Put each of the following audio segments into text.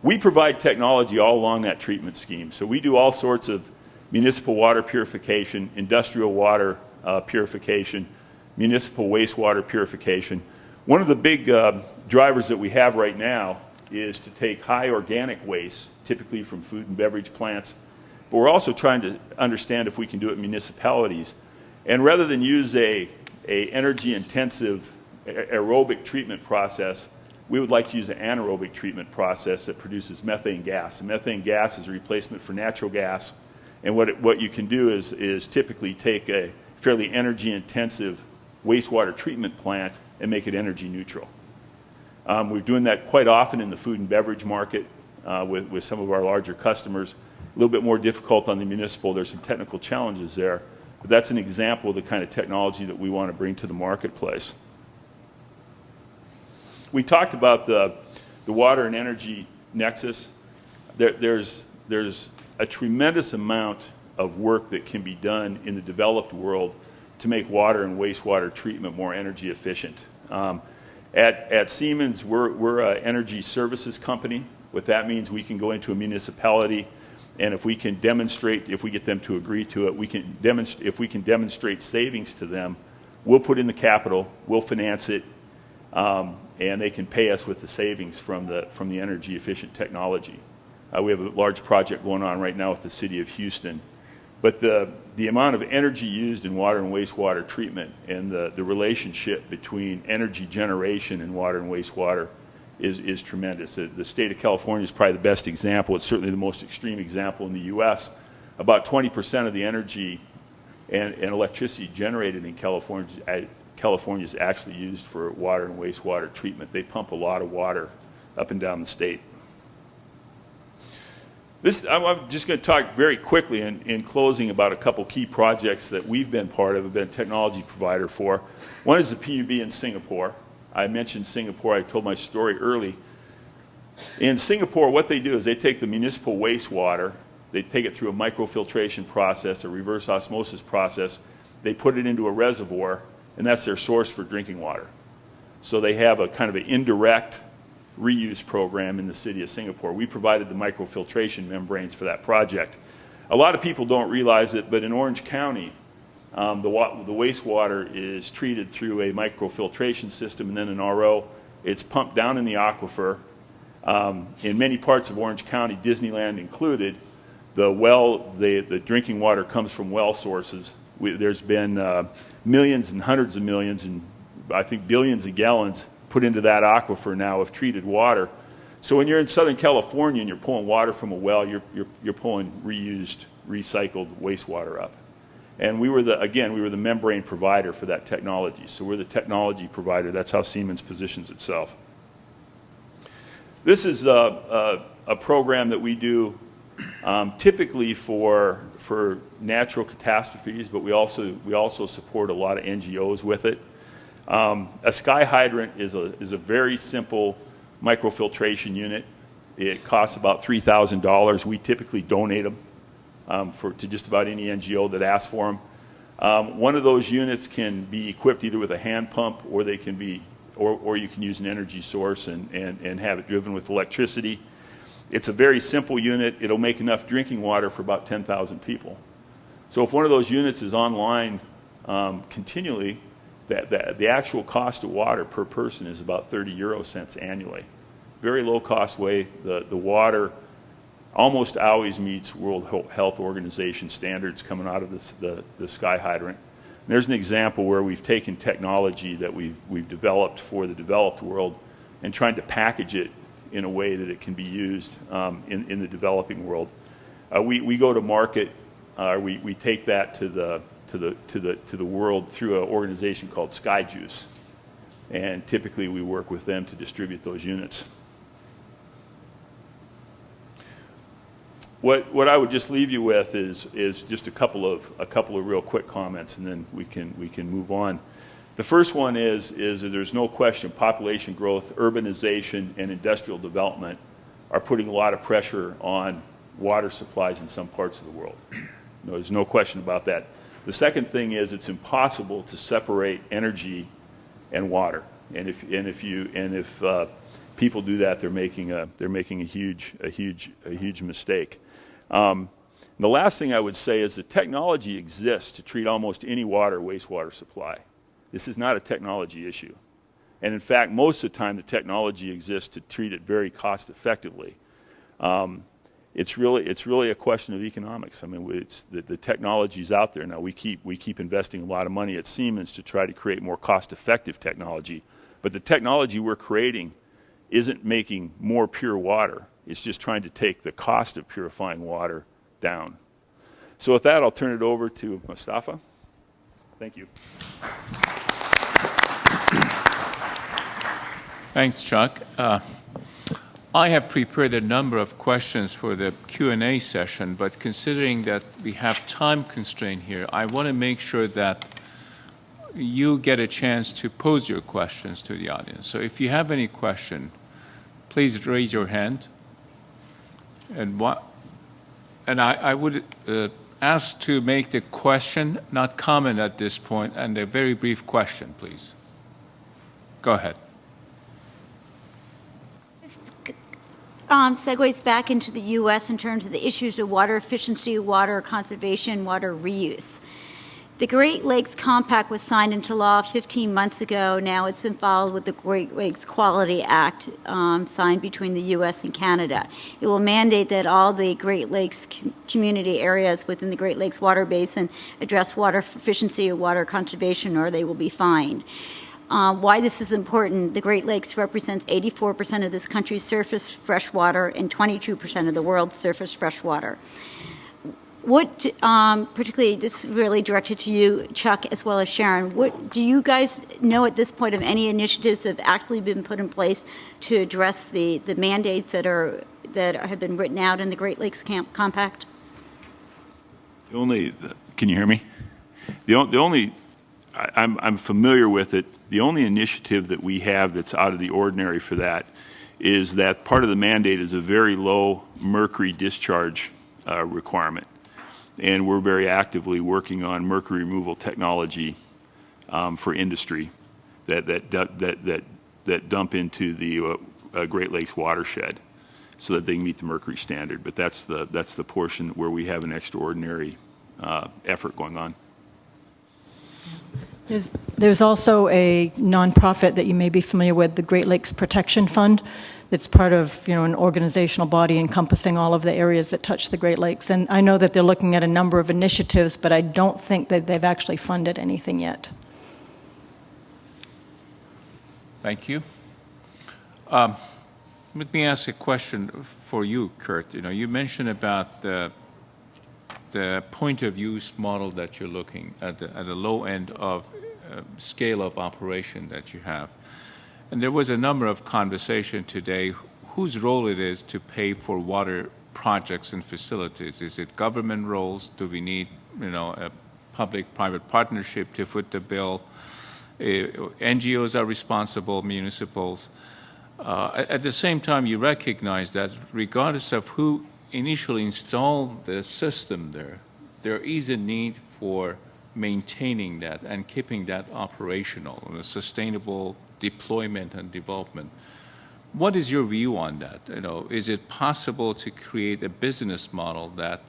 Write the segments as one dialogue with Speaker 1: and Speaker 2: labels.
Speaker 1: We provide technology all along that treatment scheme. So we do all sorts of municipal water purification, industrial water purification, municipal wastewater purification. One of the big drivers that we have right now is to take high organic waste, typically from food and beverage plants, but we're also trying to understand if we can do it in municipalities. And rather than use a energy-intensive aerobic treatment process, we would like to use an anaerobic treatment process that produces methane gas. And methane gas is a replacement for natural gas. And what you can do is typically take a fairly energy-intensive wastewater treatment plant and make it energy neutral. We're doing that quite often in the food and beverage market with some of our larger customers. A little bit more difficult on the municipal. There's some technical challenges there. But that's an example of the kind of technology that we want to bring to the marketplace. We talked about the water and energy nexus. There's a tremendous amount of work that can be done in the developed world to make water and wastewater treatment more energy efficient. At Siemens, we're an energy services company. What that means, we can go into a municipality, and if we can demonstrate, if we get them to agree to it, if we can demonstrate savings to them, we'll put in the capital, we'll finance it, and they can pay us with the savings from the energy efficient technology. We have a large project going on right now with the city of Houston. But the amount of energy used in water and wastewater treatment and the relationship between energy generation and water and wastewater is tremendous. The state of California is probably the best example. It's certainly the most extreme example in the U.S. About 20% of the energy and electricity generated in California is actually used for water and wastewater treatment. They pump a lot of water up and down the state. I'm just going to talk very quickly in closing about a couple key projects that we've been part of, have been a technology provider for. One is the PUB in Singapore. I mentioned Singapore. I told my story early. In Singapore, what they do is they take the municipal wastewater, they take it through a microfiltration process, a reverse osmosis process, they put it into a reservoir, and that's their source for drinking water. So they have a kind of an indirect reuse program in the city of Singapore. We provided the microfiltration membranes for that project. A lot of people don't realize it, but in Orange County, the wastewater is treated through a microfiltration system and then an RO. It's pumped down in the aquifer. In many parts of Orange County, Disneyland included, the drinking water comes from well sources. There's been millions and hundreds of millions and I think billions of gallons put into that aquifer now of treated water. So when you're in Southern California and you're pulling water from a well, you're pulling reused, recycled wastewater up. And we were the membrane provider for that technology. So we're the technology provider. That's how Siemens positions itself. This is a program that we do typically for natural catastrophes, but we also support a lot of NGOs with it. A sky hydrant is a very simple microfiltration unit. It costs about $3,000. We typically donate them to just about any NGO that asks for them. One of those units can be equipped either with a hand pump, or they can be, or you can use an energy source and have it driven with electricity. It's a very simple unit. It'll make enough drinking water for about 10,000 people. So if one of those units is online continually, the actual cost of water per person is about 30 euro cents annually. Very low cost way. The water almost always meets World Health Organization standards coming out of the sky hydrant. And there's an example where we've taken technology that we've developed for the developed world and trying to package it in a way that it can be used in the developing world. We go to market. We take that to the world through an organization called Sky Juice, and typically we work with them to distribute those units. What I would just leave you with is just a couple of real quick comments, and then we can move on. The first one is that there's no question population growth, urbanization, and industrial development are putting a lot of pressure on water supplies in some parts of the world. No, there's no question about that. The second thing is it's impossible to separate energy and water. And if people do that, they're making a huge mistake. The last thing I would say is that technology exists to treat almost any water wastewater supply. This is not a technology issue. And in fact, most of the time the technology exists to treat it very cost effectively. It's really a question of economics. I mean, the technology's out there now. We keep investing a lot of money at Siemens to try to create more cost-effective technology. But the technology we're creating isn't making more pure water. It's just trying to take the cost of purifying water down. So with that, I'll turn it over to Mustafa. Thank you.
Speaker 2: Thanks, Chuck. I have prepared a number of questions for the Q&A session, but considering that we have time constraint here, I want to make sure that you get a chance to pose your questions to the audience. So if you have any question, please raise your hand. And I would ask to make the question, not comment at this point, and a very brief question, please. Go ahead.
Speaker 3: Segues back into the U.S. in terms of the issues of water efficiency, water conservation, water reuse. The Great Lakes Compact was signed into law 15 months ago. Now it's been followed with the Great Lakes Quality Act signed between the U.S. and Canada. It will mandate that all the Great Lakes community areas within the Great Lakes water basin address water efficiency or water conservation, or they will be fined. Why this is important: the Great Lakes represents 84% of this country's surface fresh water and 22% of the world's surface fresh water. What, particularly, this is really directed to you, Chuck, as well as Sharon, what do you guys know at this point of any initiatives that have actually been put in place to address the mandates that have been written out in the Great Lakes Compact?
Speaker 1: Can you hear me? I'm familiar with it. The only initiative that we have that's out of the ordinary for that is that part of the mandate is a very low mercury discharge requirement. And we're very actively working on mercury removal technology for industry that dump into the Great Lakes watershed so that they can meet the mercury standard. But that's the portion where we have an extraordinary effort going on.
Speaker 4: There's also a nonprofit that you may be familiar with, the Great Lakes Protection Fund, that's part of an organizational body encompassing all of the areas that touch the Great Lakes. And I know that they're looking at a number of initiatives, but I don't think that they've actually funded anything yet.
Speaker 2: Thank you. Let me ask a question for you, Kurt. You mentioned about the point of use model that you're looking at the low end of scale of operation that you have. And there was a number of conversation today whose role it is to pay for water projects and facilities. Is it government roles? Do we need a public-private partnership to foot the bill? NGOs are responsible, municipals. At the same time, you recognize that regardless of who initially installed the system there is a need for maintaining that and keeping that operational, a sustainable deployment and development. What is your view on that? Is it possible to create a business model that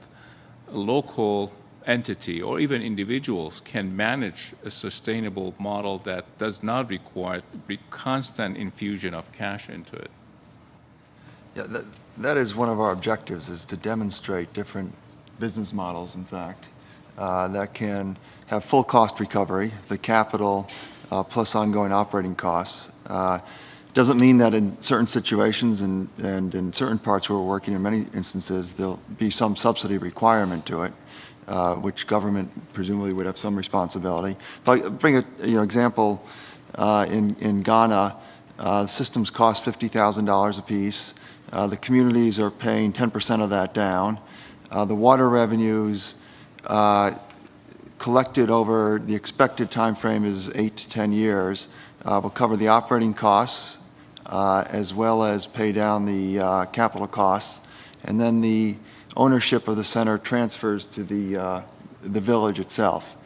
Speaker 2: a local entity or even individuals can manage a sustainable model that does not require constant infusion of cash into it?
Speaker 5: Yeah, that is one of our objectives, is to demonstrate different business models, in fact, that can have full cost recovery, the capital plus ongoing operating costs. Doesn't mean that in certain situations and in certain parts where we're working, in many instances, there'll be some subsidy requirement to it, which government presumably would have some responsibility. If I bring an example, in Ghana, systems cost $50,000 apiece. The communities are paying 10% of that down. The water revenues collected over the expected time frame is 8 to 10 years. Will cover the operating costs as well as pay down the capital costs. And then the ownership of the center transfers to the village itself.